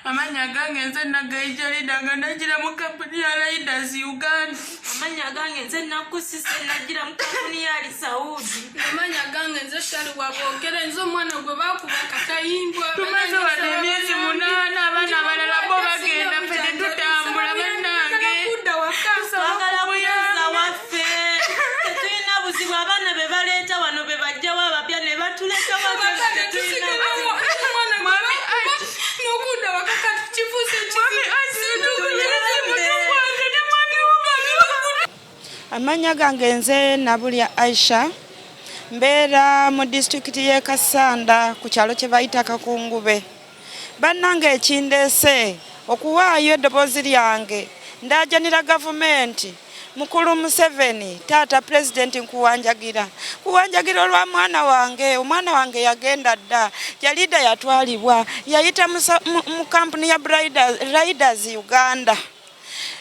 Amanya gange nze nagaija lida nga nagira mu kampuni ya Raiders Uganda. Amanya gange nze nakusise nagira mu kampuni ya Saudi. Amanya gange nze shali wabogere nze omwana gwe bakuba katayimbwa. Tumaze wali emyezi 8 abaana abalala bo bagenda ffe tutambula bannange. Twagala kuyoza waffe. Tetulina buzibu abaana be baleeta wano be bajja wabapya ne batuleka waffe tetulina buzibu. Amanya gange nze Nabulya Aisha mbeera mu district y'e Kasanda ku kyalo kye bayita Kakungube. Bannange ekindeese okuwaayo eddoboozi lyange ndaajanira gavumenti Mukulu Museveni taata president nkuwanjagira olwa mwana wange yagenda dda Jalida yatwalibwa yayita mu kampuni ya Raiders Uganda.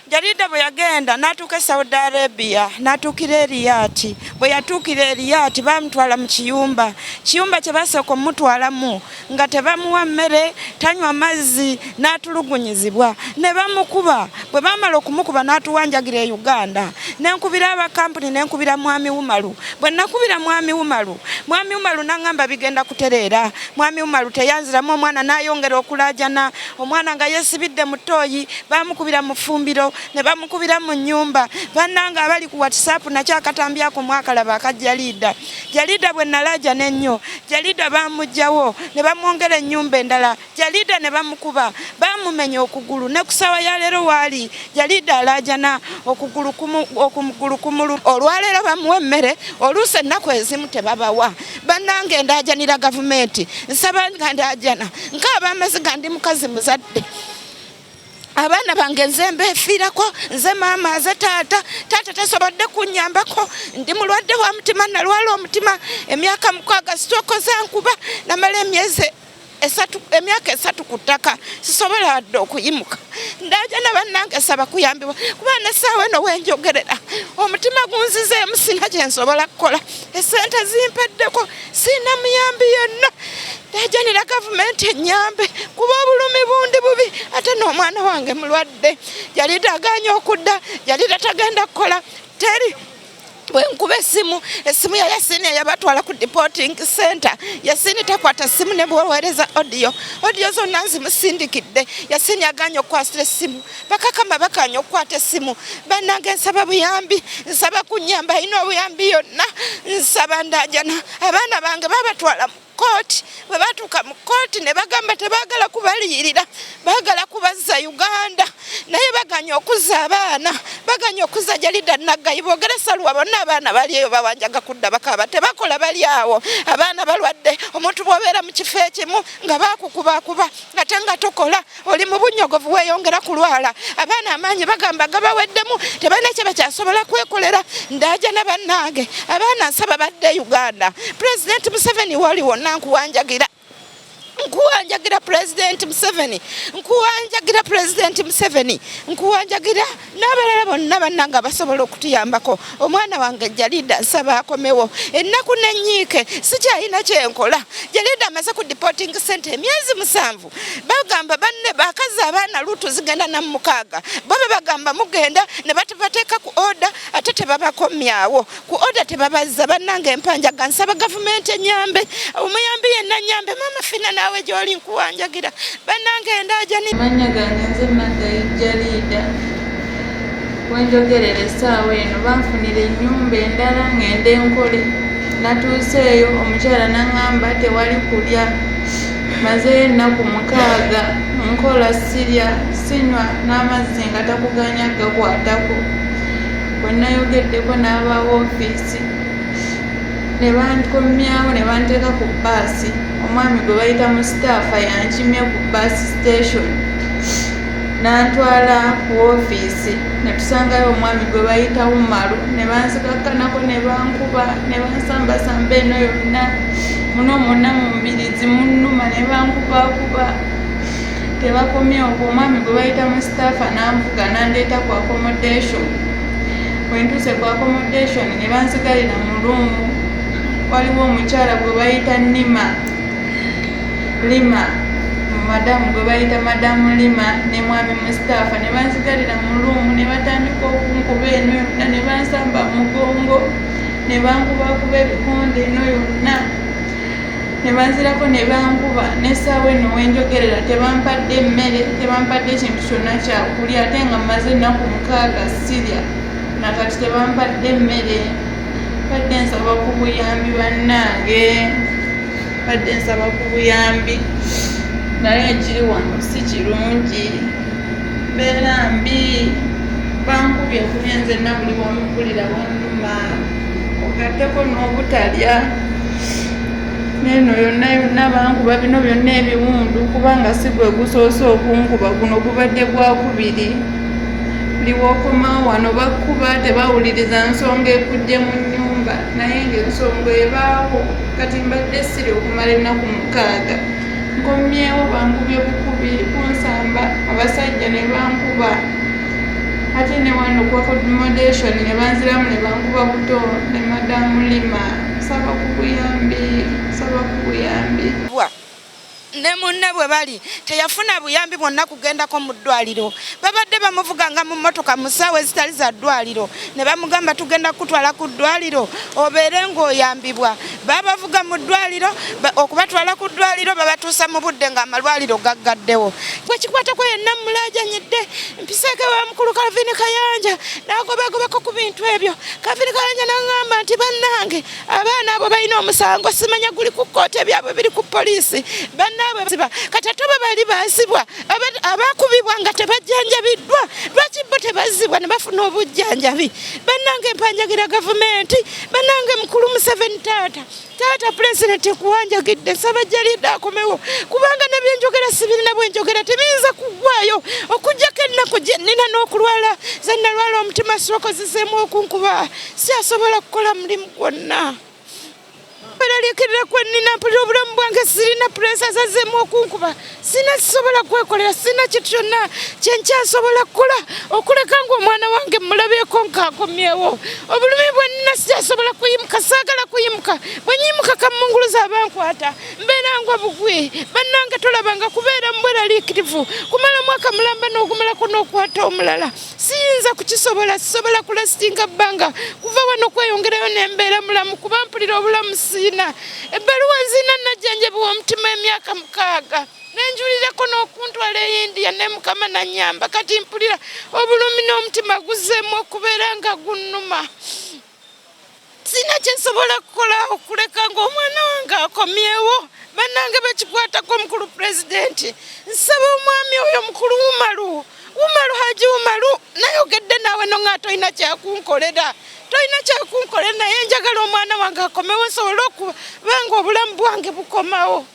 Jalida bwe yagenda n'atuuka Saudi Arabia n'atuukira Riyadh. Bwe yatuukira Riyadh bamutwala mu kiyumba kye basooka omutwalamu nga tebamuwa mmere tanywa mazzi n'atulugunyizibwa ne bamukuba. Bwe bamala okumukuba n'atuwanjagira e Uganda nenkubira abakampuni nenkubira Mwami Umaru. Bwe nakubira Mwami Umaru n'angamba bigenda kutereera. Mwami Umaru teyanziramu omwana n'ayongera okulaajana omwana nga yeesibidde mu ttooyi bamukubira mu ffumbiro ne bamukubira mu nnyumba. Bannanga abali ku WhatsApp nakyakatambyako mwakalaba aka Jalida bwe nalaaja n'ennyo Jalida bamugjawo ne bamwongera ennyumba endala. Jalida ne bamukuba bamumenya okugulu ne ku ssaawa ya leero waali Jalida alaajana okugulu kumulu. Olwaleero bamuwa emmere oluusi ennaku ezimu tebabawa. Bannange ndaajanira gavumenti nsaba nga ndaajana nkaaba amazzi ga ndi mukazi muzadde. Abaana bange nze mbeefiirako nze maama nze taata tasobodde kunnyambako ndi mulwadde wa mutima nalwala omutima emyaka 6 stroke zankuba namala emyaka 3 ku ttaka sisobola wadde okuyimuka. Ndaajana bannange saba kuyambibwa kuba n'essaawa eno wenjogerera omutima gunzizeemu sina kye nsobola kukola essente zimpeddeko sina muyambi yonna. Ndajanira gavumenti ennyambe kuba obulumi bundi bubi ate n'omwana wange mulwadde. Jalida aganya okudda Jalida tagenda kukola teri. Bwe nkuba essimu ya Yasini yabatwala ku deporting center. Yasini takwata essimu ne bweweereza audio zonna nzimusindikidde. Yasini aganya okukwasira essimu bakakama bakanya okukwata essimu. Bannange nsaba buyambi nsaba kunnyamba alina obuyambi yonna nsaba ndaajana. Abaana bange babatwala kooti bwe batuuka mu kooti ne bagamba tebaagala kubaliyirira baagala kubazza Uganda naye baganya okuzza abaana baganya okuzza Jalida Naggayi boogera Salwa bonna abaana bali eyo bawanjaga kudda bakaba tebakola bali awo abaana balwadde omuntu bw'obeera mu kifo ekimu nga bakukubakuba ate nga tokola oli mu bunyogovu weeyongera kulwala abaana amaanyi bagamba gabaweddemu tebalina kye bakyasobola kwekolera. Ndaajana bannange abaana nsaba badde Uganda. President Museveni wali wonna nkuwanjagira President Museveni nkuwanjagira n'abalala bonna bannanga basobola okutuyambako. Omwana wange Jalida nsaba akomewo ennaku n'ennyiike sikyalina kyenkola. Jalida amaze ku deporting center emyezi 7 bagamba banne bakazi abaana lutu zigenda na 6 baba bagamba mugenda ne batabateeka ku order ate tebabakomyawo ku order tebabazza. Bannange empanjaga nsaba gavumenti enyambe omuyambi yenna nyambe mama fina nawe gy'oli nkuwanjagira. Bannange ndaajani Amanya gange nze Naggayi Jalida wenjogerera essaawa eno banfunira ennyumba endala ngende nkole. Natuuseeyo omukyala n'angamba tewali kulya mazeeyo ennaku 6 nkola sirya sinywa n'amazzi nga takuganya gakwatako. Bwe nayogeddeko n'aba woofiisi ne bankomyawo ne banteeka ku bbaasi. Omwami gwe bayita Mustapha yankimye ku bus station n'antwala ku woofiisi ne tusangayo omwami gwe bayita Umaru ne banzikakkanako ne bankuba ne bansambasamba eno yonna muno mwonna mu mbirizi munnuma ne bankubakuba. Tebakomye okwo omwami gwe bayita Mustapha n'anvuga n'andeeta ku accommodation. Bwe ntuuse ku accommodation ne bansigalira mu luumu. Waliwo omukyala gwe bayita Lima madamu gwe bayita madamu Lima ne mwami Mustafa ne bansigalira mu luumu ne batandika okunkuba eno yonna ne bansamba mugongo ne bankubakuba ebikonde eno yonna ne banzirako ne bankuba n'essaawa eno wenjogerera tebampadde emmere tebampadde ekintu kyonna kyakulya ate nga mmaze ennaku 6 sirya nakati tebampadde emmere badde nsaba ku buyambi bannange badde nsaba ku buyambi naye ekiri wano si kirungi mbeera mbi bankubye kuba nze na buli wamukulira wannuma ogatteko n'obutalya neno yonna bankuba bino byonna ebiwundu kubanga si gwe gusoose okunkuba guno gubadde gwakubiri buli w'okomawo wano bakkuba tebawuliriza nsonga ekujje mu nnyumba naye ng'ensonga ebaawo kati mbadde siri okumala ennaku 6 nkomyewo bankubye bukubi kunsamba abasajja ne bankuba ate ne wano ku accommodation ne banziramu ne bankuba buto ne madamu Lima saba ku buyambi ne munne bwe bali teyafuna buyambi bwonna kugendako mu ddwaliro babadde bamuvuganga mu mmotoka mu ssaawa ezitali za ddwaliro ne bamugamba tugenda kutwala ku ddwaliro obeere ng'oyambibwa babavuga mu ddwaliro okubatwala ku ddwaliro babatuusa mu budde ng'amalwaliro gaggaddewo gwekikwatako yenna mulaajanyidde mpiseeke wa mukulu Kavini Kayanja n'agobagobako ku bintu ebyo Kavini Kayanja n'aŋŋamba nti bannange abaana abo balina omusango simanya guli ku kkooti ebyabwe biri ku poliisi kati ate bali baasibwa abakubibwa nga tebajjanjabiddwa lwaki bo tebazibwa ne bafuna obujjanjabi bannange empanjagira gavumenti bannange mukulu Museveni taata pulezidenti kuwanjagidde nsaba Jalida akomewo kubanga nebyenjogera sibirina bwenjogera tebiyinza kuggwayo okujjako ennaku gye nnina n'okulwala ze nalwala omutima sirokozizeemu okunkuba siasobola kukola mulimu gwonna balalikirira kwenina mpulira obulamu bwange sirina puresa azazeemu okunkuba sina kisobola kwekolera sina kitu kyonna kyenkyasobola kukola okuleka ng'omwana wange mulabeeko nkaakomyewo obulumi bwennina sikyasobola kuyimuka saagala kuyimuka bwe nyimuka kammunguluza abankwata mbeera ngwa bugwi bannange tolabanga kubeera mu bweraliikirivu kumala mwaka mulamba n'ogumalako n'okwata omulala siyinza kukisobola sisobola kulasitinga bbanga kuva wano kweyongerayo n'embeera mulamu kuba mpulira obulamu siina ebbaluwa nzina najjanjabibwa omutima emyaka 6 nenjulireko n'okuntwala e India ne Mukama nanyamba kati mpulira obulumi n'omutima guzzeemu okubeera nga gunnuma sina kyensobola kukola okuleka ng'omwana wange akomyewo bannange bekikwatako omukulu pulezidenti nsaba omwami oyo mukulu Umaru Haji Umaru nayogedde naawe no nga tolina kyakunkolera naye njagala omwana wange akomewo nsobole okubanga obulamu bwange bukomawo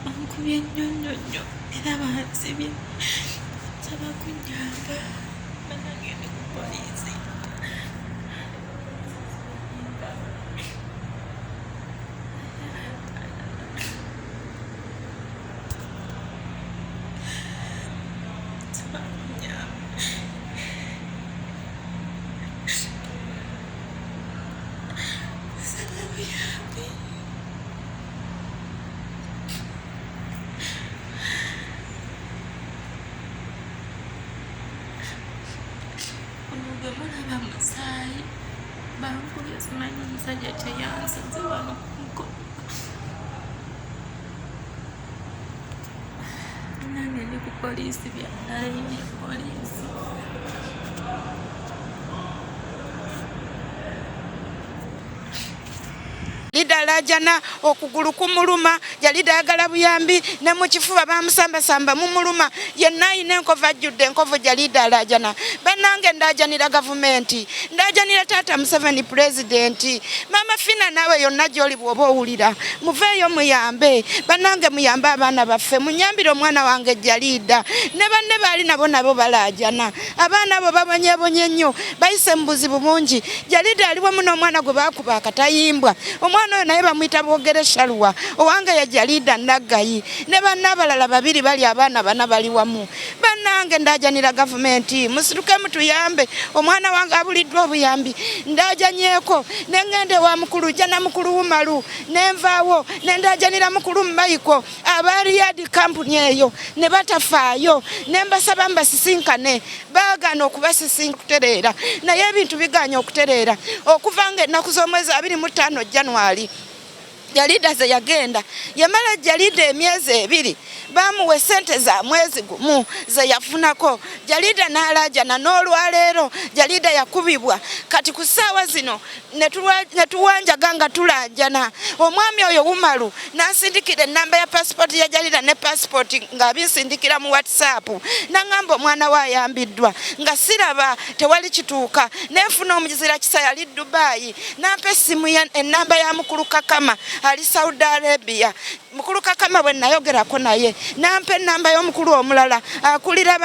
bankubye nnyo era bansibye nsaba kunnyamba banagende ku poliisi nsaba kunnyamba nsaba buyambi mulaba musaayi bankubye simanyi omusajja teyansinze wano kunkola nange ndi ku poliisi byanalayine poliisi Jalida lajana okugulu kumuluma Jalida yagala buyambi ne mu kifuba bamusamba mumuluma yenna ayina enkova ajjudde enkovu Jalida lajana bannange ndajanira gavumenti ndajanira taata Museveni pulezidenti mama Fina nawe yonna gy'oli bw'oba owulira muveeyo muyambe bannange muyambe abaana baffe munyambire omwana wange Jalida ne banne baali nabo balajana abaana abo babonyebonye nnyo bayise mu buzibu bungi Jalida ali wamu n'omwana gwe baakuba akatayimbwa omwana omwana oyo naye bamuyita Bwogere Shalwa owange ya Jalida Naggayi ne banna abalala babiri bali abaana bana bali wamu. Bannange ndajanira gavumenti musituke mutuyambe omwana wange abuliddwa obuyambi ndajanyeeko nengende wa mukulu jana mukulu Wumalu nenvaawo nendajanira mukulu Maiko abali yadi kampuni eyo ne batafaayo nembasaba mbasisinkane baagana okubasisinkutereera naye ebintu biganya okutereera okuvanga ennaku z'omwezi 25 January Jalida ze yagenda yamala Jalida emyezi 2 bamuwe sente za mwezi gumu ze yafunako Jalida n'alajana n'olwaleero Jalida yakubibwa kati ku ssaawa zino netuwanjaga nga tulanjana omwami oyo Wumalu n'asindikira ennamba ya passport ya Jalida ne passport ng'abisindikira mu WhatsApp n'angamba omwana we ayambiddwa nga siraba tewali kituuka nenfuna omuzira kisa yali Dubai nampa essimu ennamba ya mukulu Kakama ali Saudi Arabia mukulu Kakama bwe nayogerako naye nampa ennamba y'omukulu omulala akulira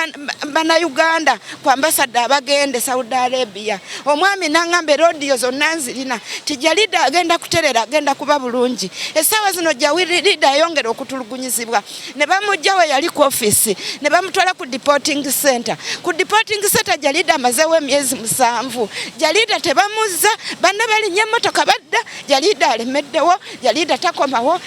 bana Uganda ku ambassador abagende Saudi Arabia omwami n'angamba radio zonna nzirina tijalida agenda kuterera agenda kuba bulungi essaawa zino Jalida ayongera okutulugunyizibwa ne bamujjawe yali ku office ne bamutwala ku deporting center Jalida amazeewo emyezi 7 Jalida tebamuzza banna balinnya emmotoka badda Jalida alemeddewo Jalida takomawo